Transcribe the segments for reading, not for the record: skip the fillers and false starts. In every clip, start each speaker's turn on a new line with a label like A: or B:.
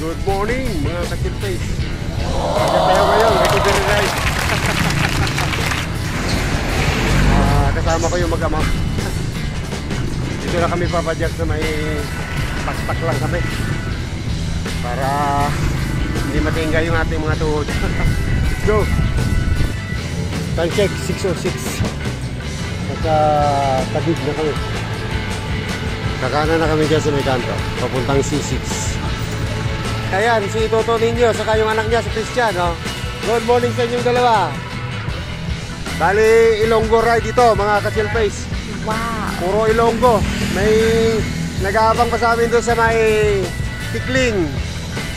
A: Good morning mga ka-chillface. Agad tayo ngayon, recovery ride. Kasama ko yung mag-ama. Dito na kami papadyak sa may tak-tak lang kami para hindi matingga yung ating mga tuhod. Let's go! Time check, 6:06. Tagig na kami. Kakanan na kami dyan sa may kanto, papuntang C6. Ayan, si Toto Ninyo, saka yung anak niya, si Christian, oh. Good morning sa inyong dalawa. Bali, Ilonggo ride ito, mga ka-chillface.
B: Wow!
A: Puro Ilonggo. May nag-aabang pa sa amin doon sa may Tikling.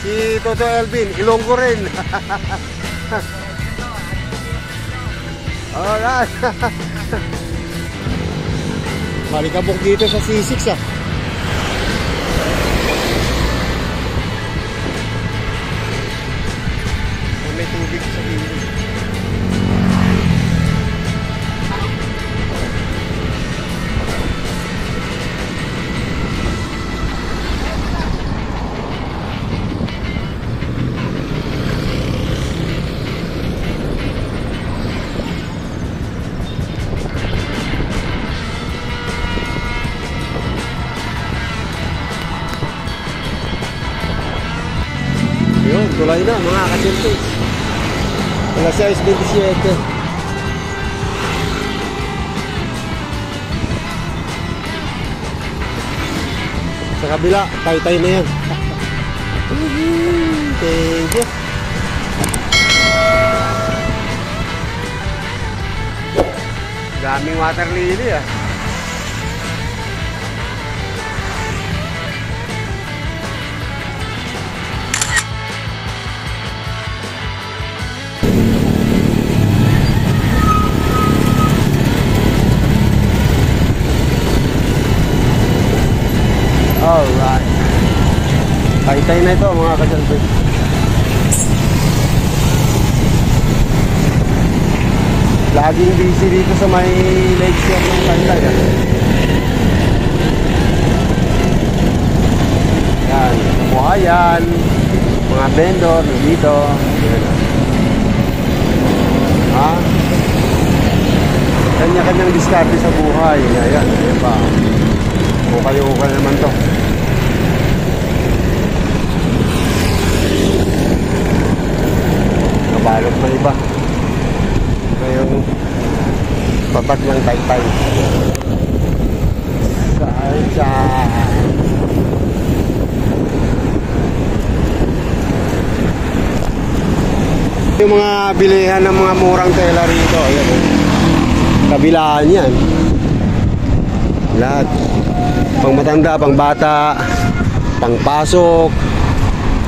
A: Si Toto Elvin, Ilonggo rin. Alright. Malikabok dito sa C6, ah. May tubig sa gilid. Yun, tulay na mga ka-chillface. Alas 6:27. Sa kabila, tay-tay na yan. Thank you. Daming water lily, ah. Alright. Tay-tay na ito mga ka-chillface. Laging busy dito sa may lake shore ng tay-tay, ah. Yan, buhayan, mga vendor dito. Yan, ah. Kanya-kanyang diskarte sa buhay. Ayan, ayan pa. Ukay-ukay naman to. Nabalot na iba. Ngayong patak ng tay-tay. Saan? Yung mga bilihan ng mga murang tela rito. Ayan, kabilaan yan. Lahat. Pang matanda, pang bata, pang pasok.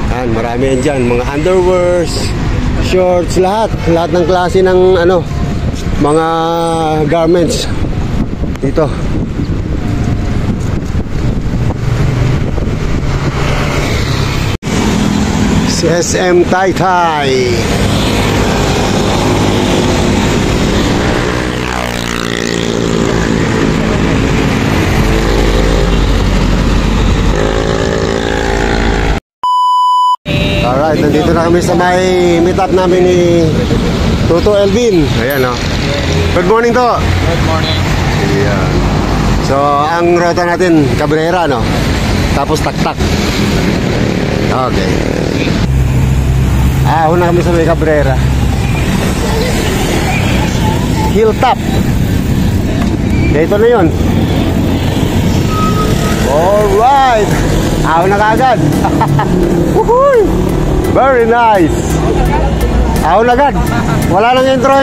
A: Yan, marami yan dyan. Mga underwears, shorts, lahat. Lahat ng klase ng ano, mga garments dito. Si SM Taytay. Alright, nandito na kami sa may meet up namin ni Toto Elvin. Ayan, oh. Good morning to.
B: Good morning.
A: Ayan. So, ang rota natin, Cabrera, no? Tapos tak-tak. Okay. Una kami sa may Cabrera. Hilltop. Dito na yun. Alright. Una kagad. Woohoo! Very nice. Agad. Wala nang intro.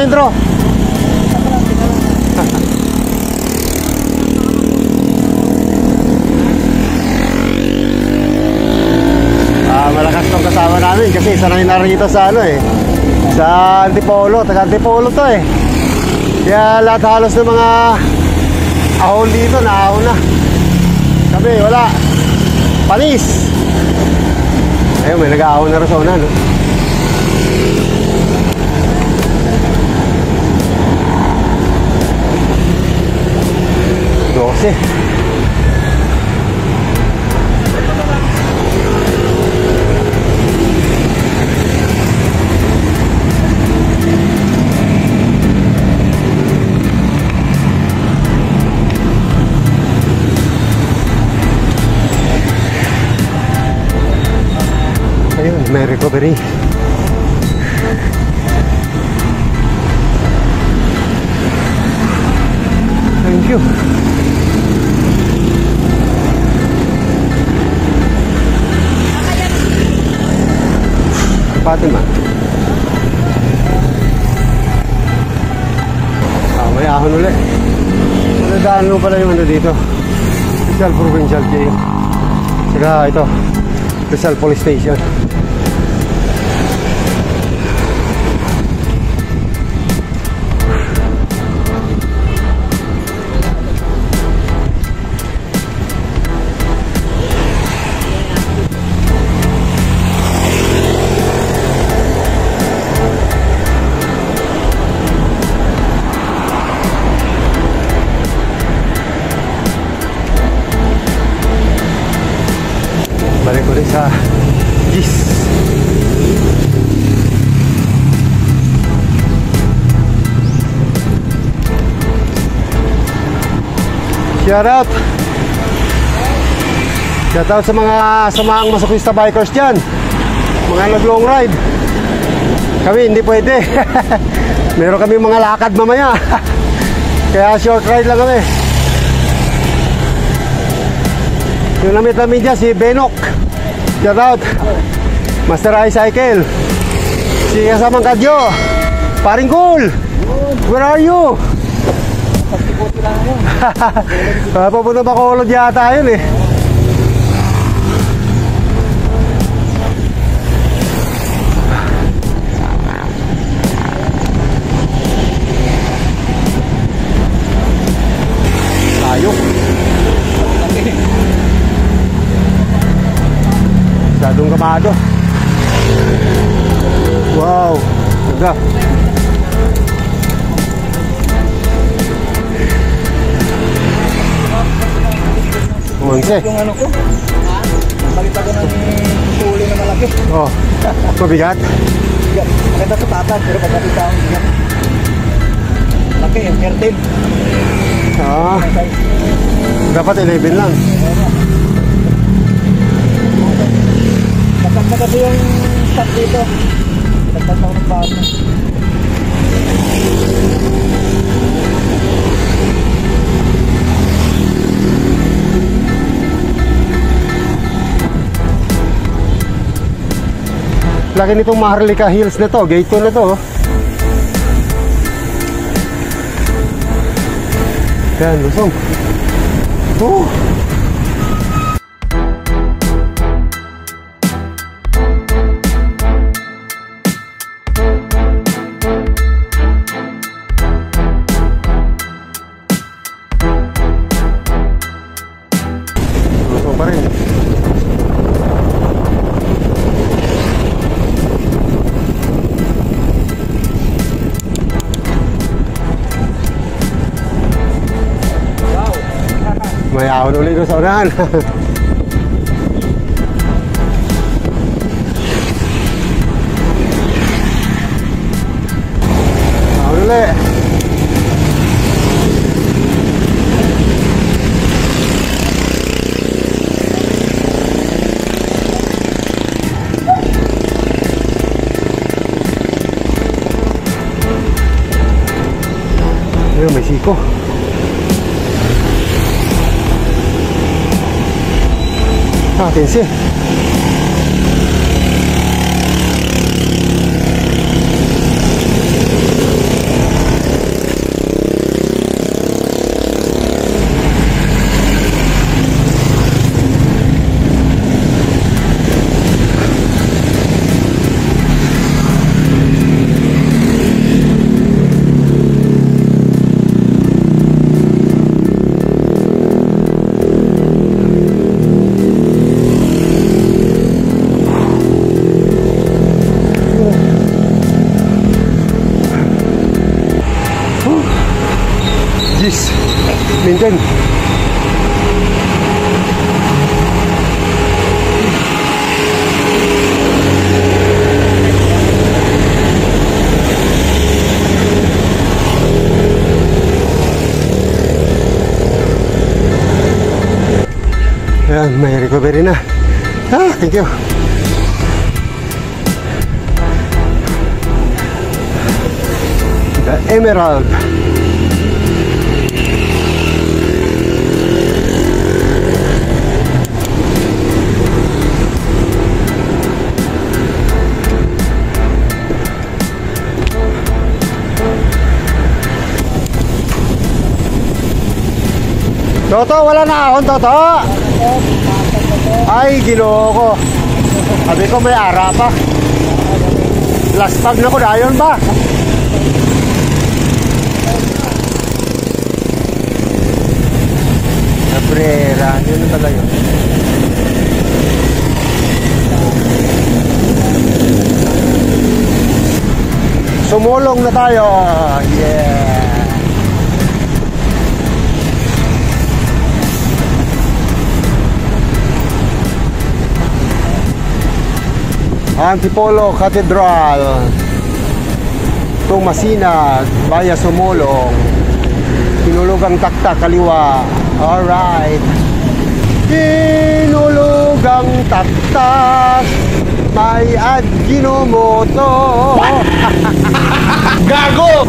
A: Malakas tong kasama namin kasi sanay na rin ito sa ano, eh, sa Antipolo. Taga Antipolo to, eh. Kaya lahat halos ng mga ahon dito naahon na. Kami wala. Panis. Ayun, may nag-aahon na rasona, no? Dose. Ayun, may recovery. Thank you. Fatima. May ahon ulit. Nadaan mo pala yung ano dito. Rizal Provincial Jail. Saka ito, Rizal Police Station. Balik ulit sa GIS. Shout out sa mga samaang masochista bikers dyan, mga nag-long ride. Kami hindi pwede. Meron kami mga lakad mamaya. Kaya short ride lang kami. Yung namit namin dyan si Benok. Shout out Master iCycle. Si kasamang Kadyo. Paring Cool, where are you? Papunta Bacolod yata yun eh. Tayo masyadong kamado. Wow, ganda. Umanse.
B: Yung ano ko, nakita ko ng huli na malaki.
A: Oh, mabigat.
B: Maganda sa tatas, pero pagdating sa akong bigat. Laki, yung airtail.
A: Ah, dapat 11 lang.
B: Bakit na kasi yung stock dito. Nagtagpa ko ng bago.
A: Laki nitong Maharlika Hills na to. Gate 2 na to. Yan, lusong. Oh. Lusong pa rin. May ahon ulit doon sa unahan. Ahon ulit. Ayun, may siko. Atensi. GIS Minten. Ayan, may recovery na. Ah, thank you. Emerald. Toto, wala na ahon, Toto. Ay, ginoo ko. Sabi ko may ara pa. Last bag na ko na yun ba? Cabrera, yun na talaga yun. Sumulong na tayo. Yeah. Antipolo Cathedral, Tomasina, Baya Sumulong, Hinulugang Taktak kaliwa. Alright. Hinulugang Taktak, may Ajinomoto.
B: Gago!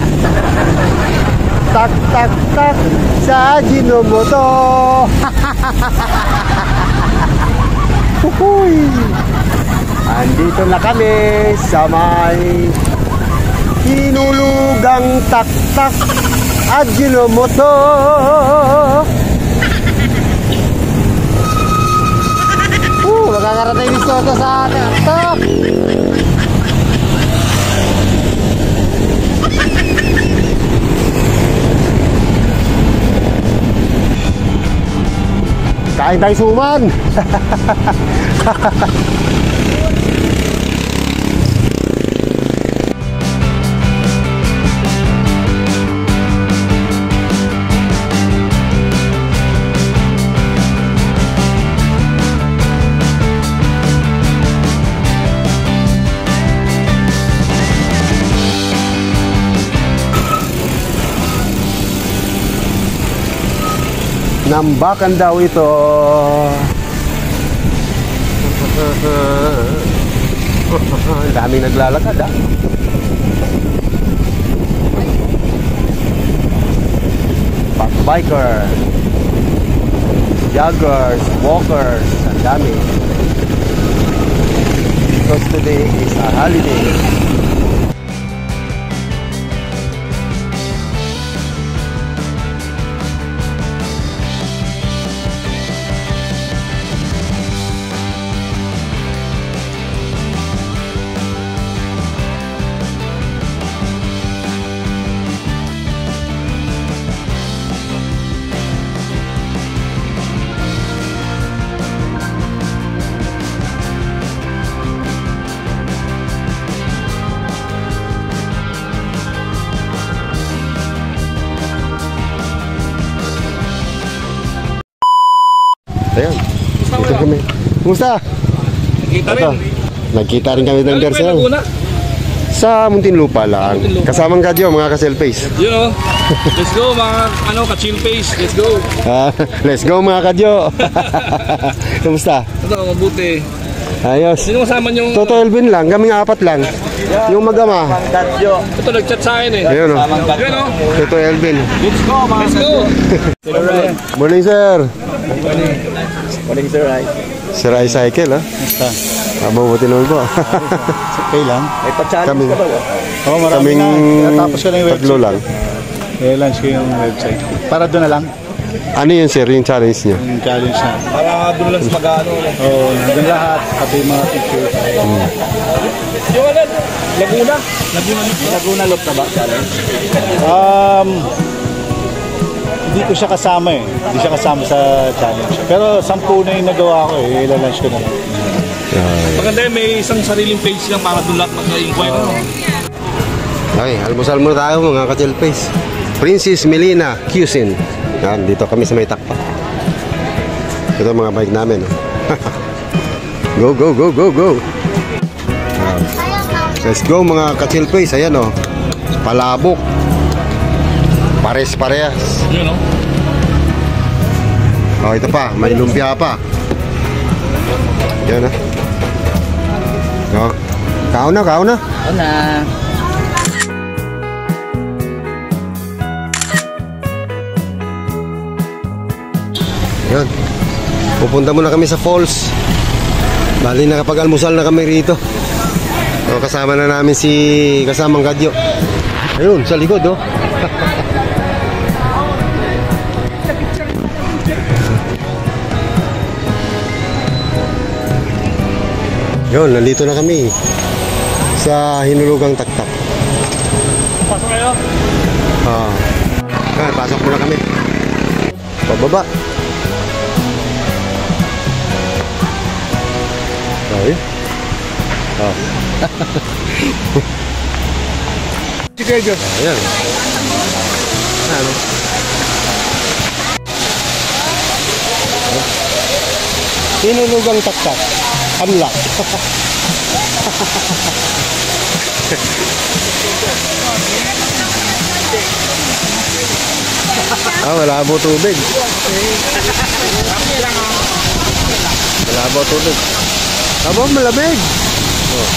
A: Tak tak tak sa Ajinomoto. Huhuy. Andito na kami sa may Hinulugang Taktak Ajinomoto. Makakarating ni Soto sa Taktak. Kain tayo suman. Nambakan daw ito. Ang daming naglalakad ah. Biker, joggers, walkers, ang dami. Because today is a holiday. Ayan, dito kami. Kumusta?
B: Nakita rin.
A: Nagkita rin kami ng Dersel. Sa Muntinlupa lang. Kasamang kadyo, mga ka-selfies.
B: Yun o. Let's go mga ka-chill face. Let's go.
A: Let's go mga kadyo. Kumusta?
B: Ito, mabuti.
A: Ayos.
B: Sino kasama yung...
A: Toto Elvin lang, kaming apat lang. Yung mag-ama.
B: Ito, nag-chat sa akin eh.
A: Ayun o.
B: Yun o.
A: Toto Elvin.
B: Let's go mga Let's go.
A: Morning sir.
B: Morning sir.
A: Sir iCycle ha.
C: Basta.
A: Mabuti naman po.
C: Okay lang.
B: May pa-challenge
A: Kami.
B: ka ba?
C: Oo, marami
A: Kaming
C: na. Tapos ko na yung
A: tatlo
C: website.
A: lang.
C: I-launch ko yung website. Para doon na lang.
A: Ano yun sir, yung challenge niyo?
C: Yung challenge na.
B: Para doon lang sa mag-ano.
C: Oo, nandun lahat. Pati yung mga pictures.
B: Yung ano? Laguna? Laguna Loop na ba? Challenge?
C: Hindi ko siya kasama eh. Hindi siya kasama sa challenge. Pero 10 na yung nagawa ko eh. I-launch ko na lang.
B: Maganda yun, may isang sariling page lang para doon lahat mag-inquire.
A: Okay, almusal muna tayo mga ka-selfies. Princess Melina Cuisine. Yan, dito kami sa may takpa. Ito mga bike namin. Go, go, go, go, go. Let's go mga ka-selfies. Ayan o. Palabok. Pares-parehas.
B: Yun o.
A: Oh, ito pa. May lumpia pa. Yan na. Oh. Kao na, kao na.
B: Ano?
A: Yun. Pupunta muna kami sa falls. Bali nakapag-almusal na kami rito. So, kasama na namin si kasamang Kadyo. Ayun, sa likod oh. Yun, nandito na kami sa Hinulugang Taktak.
C: Pasok kayo?
A: Pasok muna kami. Pababa. Ay.
C: Sige, Diyos.
A: Ayan. Ano? Hinulugang Taktak. Unlock. Malabo tubig. Malabo tubig. Aba, malamig. Oh.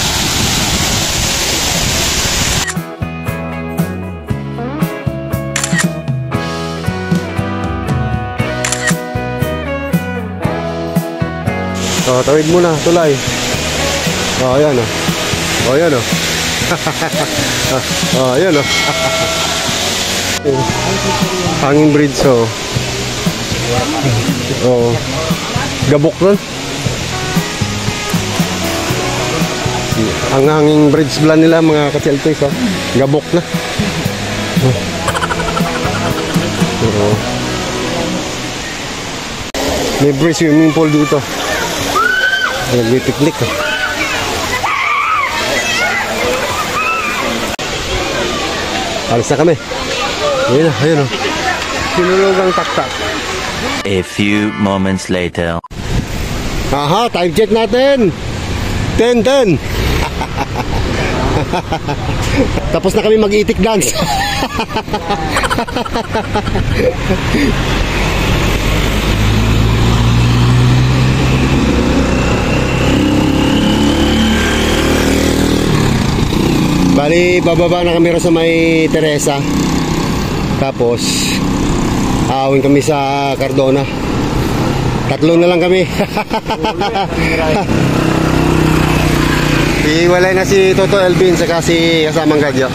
A: Tawid muna, tulay. Ayan oh. Ayan oh. Ayan oh. Hanging bridge oh. Gabok nun. Ang hanging bridge plan nila mga ka-chelpis oh. Gabok na. May bridge swimming pool dito. Nagpipiknik oh. Alis na kami. Ayun oh, ayun oh. Hinulugang Taktak.
D: A few moments later.
A: Aha, time check natin. 10:10. Tapos na kami mag-itik dance. Bali, bababa na kami sa may Teresa. Tapos aawin kami sa Cardona. Tatlo na lang kami. Iwalay na si Toto Elvin saka si kasamang Kadyo.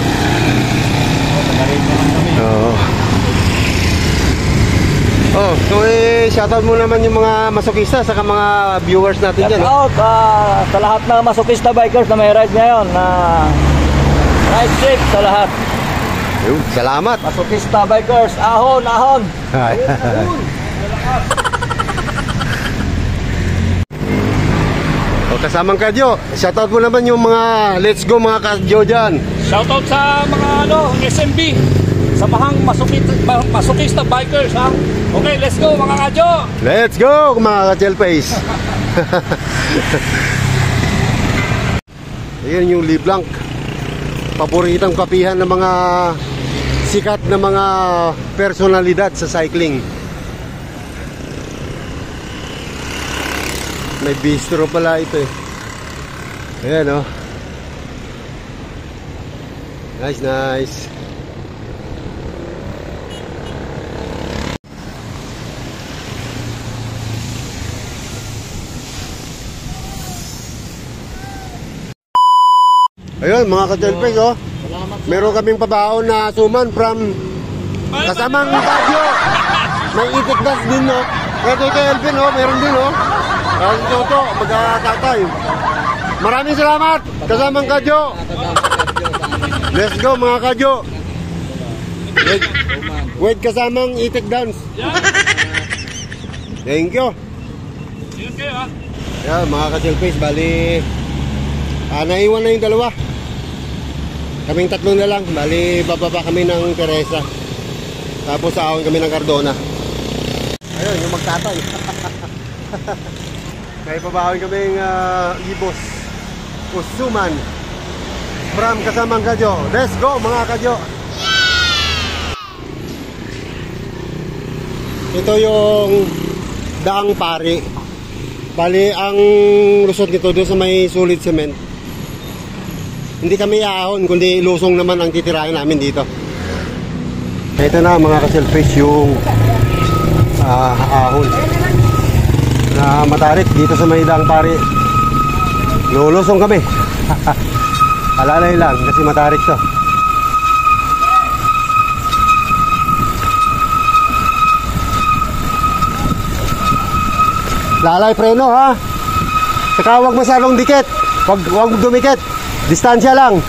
A: So shoutout mo naman yung mga masokista saka mga viewers natin dyan.
B: Shoutout sa lahat ng masokista bikers na may ride ngayon. Ride safe sa lahat.
A: Salamat.
B: Masokista bikers, ahon, ahon.
A: Kasamang Kadyo, shoutout mo naman yung mga let's go mga Kadyo dyan.
C: Shoutout sa mga SMB. Samahang masokista bikers ha. Okay, let's go mga Kadyo.
A: Let's go mga ka-chelpis. Ayan yung Leblanc. Paboritang kapihan ng mga sikat na mga personalidad sa cycling. May bistro pala ito eh. Ayan oh. Nice, nice. Ayun mga ka-chelpis oh. Meron kaming pabaon na suman from kasamang Kadyo. May itik dance din no. Ito kay Elvin oh, meron din oh. Toto, magkakatay. Maraming salamat kasamang Kadyo. Let's go mga Kadyo. Wait kasamang itik dance. Thank you.
C: Yun kayo ha.
A: Yeah, mga ka-chelpis, bali naiwan na yung dalawa. Kaming tatlo na lang. Bali, bababa kami ng Teresa. Tapos aawin kami ng Cardona. Ayun, yung magtatay. May babawin kaming Ibos Usuman from kasamang Kadyo. Let's go mga Kadyo. Ito yung Daang Pari. Bali, ang lusot nito doon sa may sulit cement. Hindi kami ahon, kundi lusong naman ang titirahin namin dito. Ito na mga ka-chelpis yung ahon. na matarik dito sa Maydang pare. Lulusong kami. Alalay lang kasi matarik to. Lalay preno ha. Saka huwag masyadong dikit. Huwag dumikit. Distansya lang.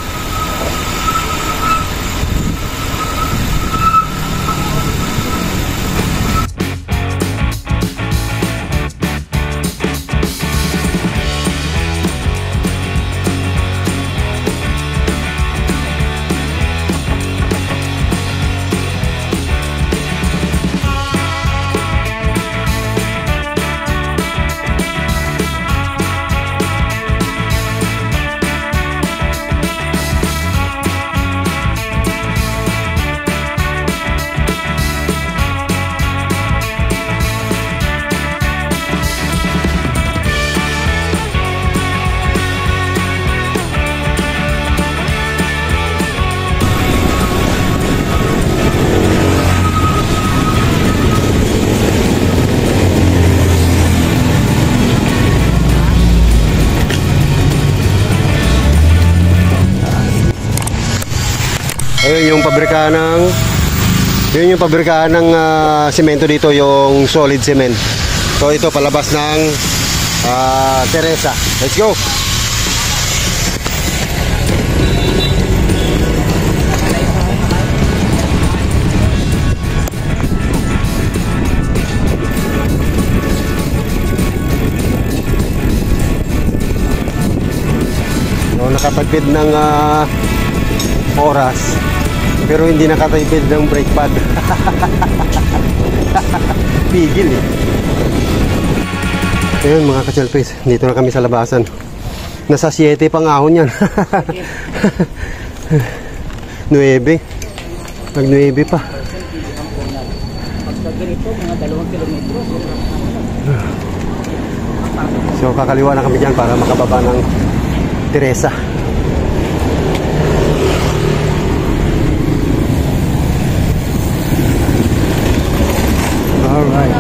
A: Ayun yung pabrika ng semento dito, yung solid cement. So ito palabas ng Teresa. Let's go. So, nakatagpid ng oras pero hindi nakatipid ng brake pad. Pigil eh. Ayun mga ka-chelpis, dito na kami sa labasan. Nasa 7 pang ahon yan. 9. Nag 9 pa. So kakaliwa na kami dyan para makababa ng Teresa. Alright.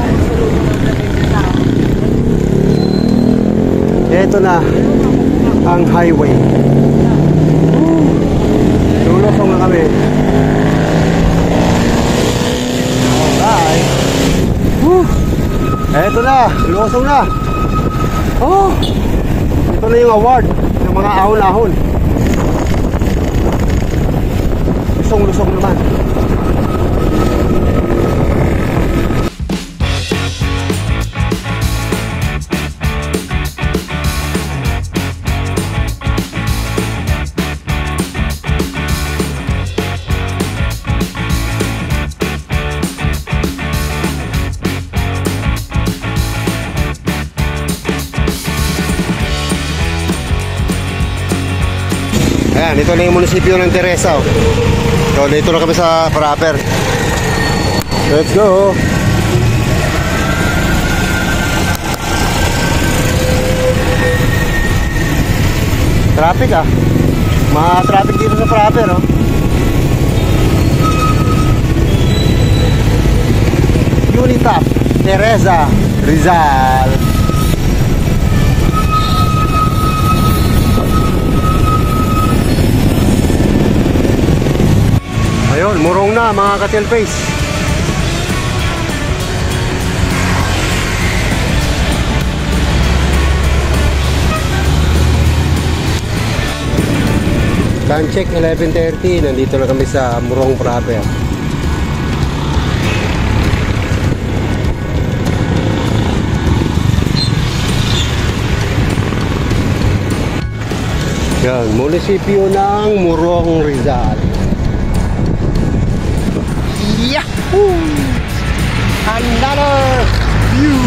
A: Ito na ang highway. Lulusong na kami. Alright. Ito na, lulusong na. Oh, ito na yung award ng mga ahon-ahon. Lusong-lusong naman. Ayan, ito na yung munisipyo ng Teresa. So, dito na kami sa proper. Let's go. Traffic ah. Ma-traffic dito sa proper, oh. Unitap, Teresa, Rizal. Ayun, murong na mga ka-chelpis. Time check 11:30. Nandito na kami sa Murong proper. Yan, munisipyo ng Murong, Rizal. Yahoo! Another view!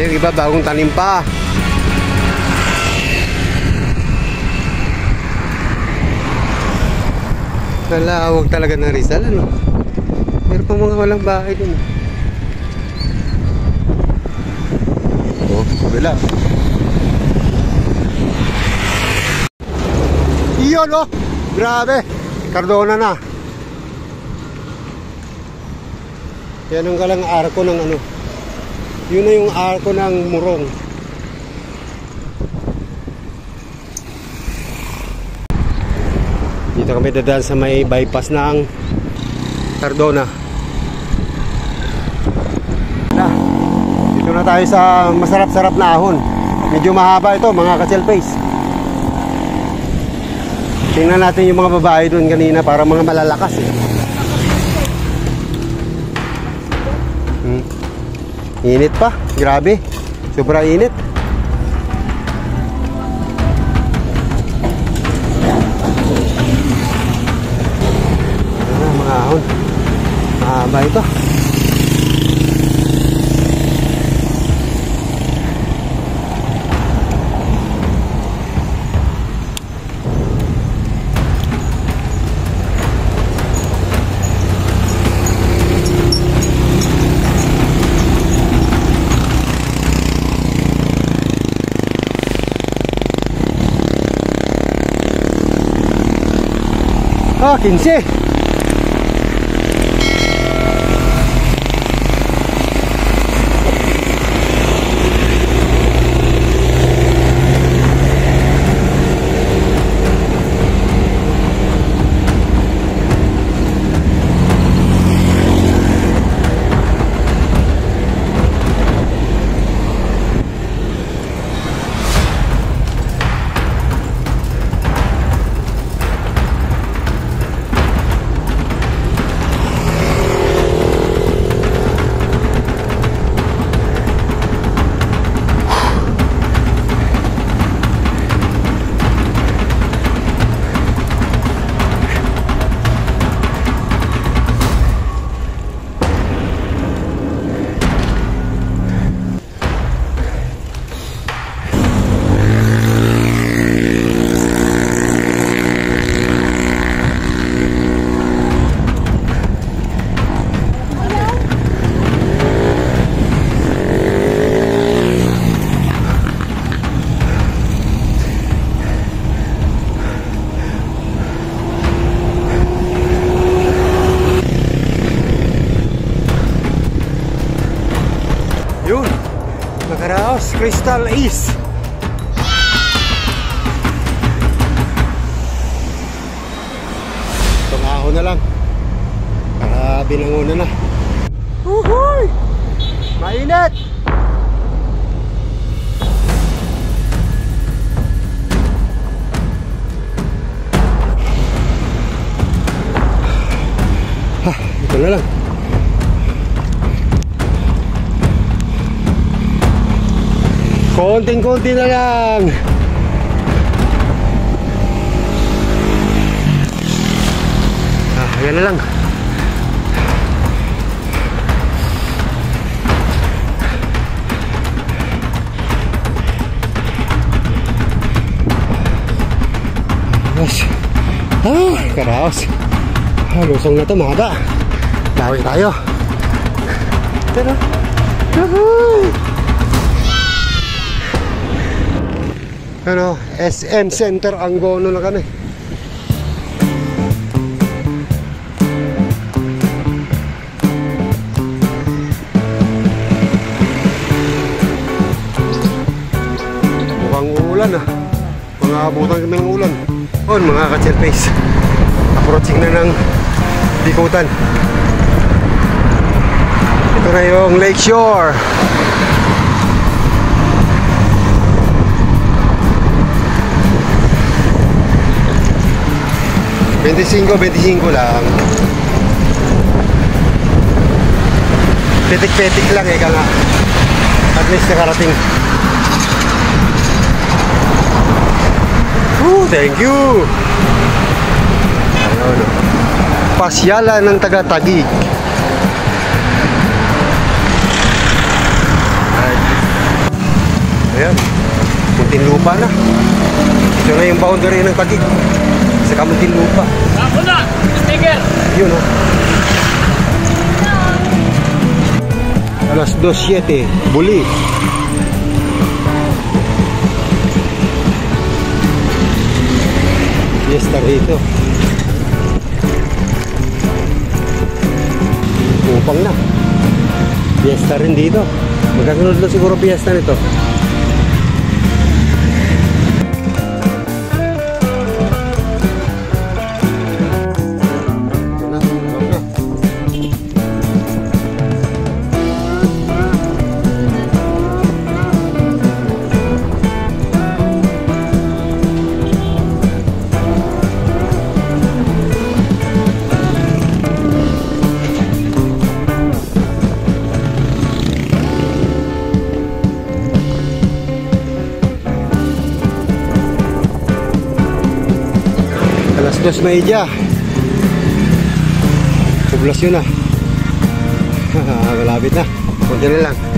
A: Yung iba bagong tanim pa. Nalawag talaga ng Rizal, ano? Meron pa mga walang bahay dun. Oh, kabila. Yun, oh! Grabe! Cardona na. Yan ang galang arko ng ano. Yun na yung arko ng Morong. Dito kami dadaan sa may bypass ng Cardona. Dito na tayo sa masarap-sarap na ahon. Medyo mahaba ito, mga ka-cellface. Tingnan natin yung mga babae doon kanina para mga malalakas eh. Init pa, grabe. Sobrang init. Mga ahon. Mahaba ito. Ah, 15. Yun, nakaraos, Crystal East. Tumaho na lang para binanguna na. Uhuy! Mainit! Ito na lang. Konting-konti na lang. Yan na lang. Karaos. Lusong na ito, mahaba. Bawi tayo. Pero ano, SM Center Angono na kami. Mukhang uulan ah. Mga abutan kami ng ulan. On mga ka-cellface, approaching na ng Bikutan. Ito na yung Lakeshore. $25 lang. Petik-petik lang eh, nga. At least nakarating. Thank you. Ayun. Pasyalan ng taga-Taguig. Ayan. Muntinlupa na. Ito na yung boundary ng Taguig. Sa Muntinlupa.
C: Ako na! Sticker!
A: Yun o. Alas 2:07. Buli. Fiesta rito. Upang na. Fiesta rin dito. Magkasunod na siguro fiesta nito. Alas 2:30. Poblasyon na. Malapit na. Kunti na lang.